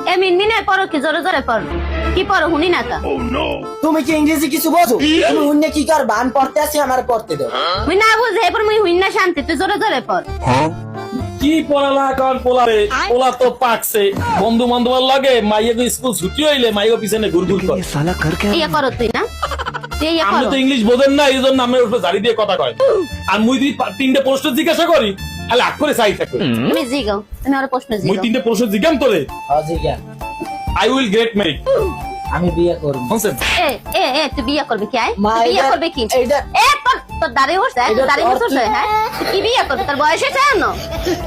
এ মিনমিনে পড়ো কি জোরে জোরে পড়ো কি পড়ো হুনি না কা তুমি কি ইংরেজি কিছু বোঝো? তুমি অন্য কি কর বান পড়তে আসি আমার পড়তে দাও। মুই না বুঝে এরপর মুই হুইন না শান্তি তুই জোরে জোরে পড় কি পড়ালেখা কর পোলারে, পোলা তো পাকছে বন্ধু বান্ধবের লাগে মাইয়া স্কুল ছুটি হইলে মাইয়া পিছনে ঘুরঘুর করে। ইয়া করো তুই না তুই ইয়া আপনি করো তো ইংলিশ বোঝেন না, এই জন্য আমার উপরে জারি দিয়ে কথা কয়। আর মুই যদি তিনটে প্রশ্ন জিজ্ঞাসা করি তাহলে আগ করে চাই থাকবে। তুমি জিগাও তুমি আর প্রশ্ন মুই জিগাও তিনটে প্রশ্ন জিজ্ঞাম তোরে, হাজি জ্ঞান আই উইল গেট ম্যারিড। আমি বিয়ে করব। বুঝছেন? এ এ এ তুই বিয়া করবি কি আয় মা, তুই বিয়া এটা- করবে কি এটা- এ তোর তোর দাড়ি উঠছে এটা দাড়ি তোর উঠছে হ্যাঁ তুই কি বিয়া করবি তোর বয়স হয়েছে না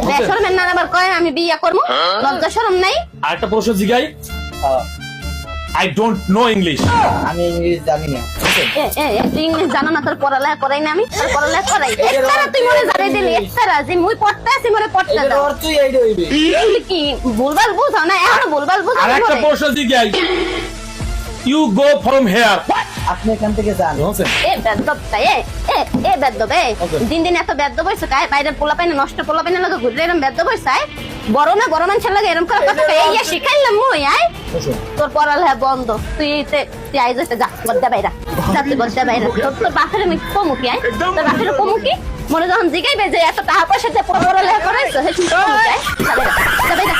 বেশরমের না আবার কয় আমি বিয়া করবো লজ্জা শরম নাই আর একটা প্রশ্ন জিজ্ঞাই, আই ডোন্ট নো ইংলিশ। আমি ইংলিশ জানি না। এ এ এ, তুই ইংলিশ জানো না তোর পড়ালেখা করাই না আমি তোর পড়ালেখা করাই এটার একটারা তুই মনে জানাই দিলি অর্থ- একটারা যে মুই পড়তে আছি মনে পড়তে এটার দাও অর্থই এই হইবে। তুই কি ভুলভাল বুঝাও না এখনো ভুলভাল আর বুঝাও একটা প্রশ্ন জিজ্ঞাই, ইউ গো ফ্রম হেয়ার। আপনি এখান থেকে যান। বুঝছেন? এ বেদ্যবটা এ বেদ্যব দিন দিন এত বেদ্যব হইছে কায় বাইরে পোলা পাইনা নষ্ট পোলা পাইনা লাগে ঘুরলে এরকম বেদ্যব হইছে বড় না বড় মানুষের লাগে এরকম করে কথা কয় এই শিখাইলাম মুই আয় বসুন। তোর পড়ালেখা বন্ধ তুই আইজ হইতে যা গদ্দা বাইরা যা তুই গদ্দা বাইরা তোর বাপের আমি কমু কি আয় তোর বাপের কমু কি মনে যখন জিগাইবে যে এত টাকা পয়সা দিয়ে পড়ালেখা করাইছো হে শুনতে কমু কি আয় যা বাইরা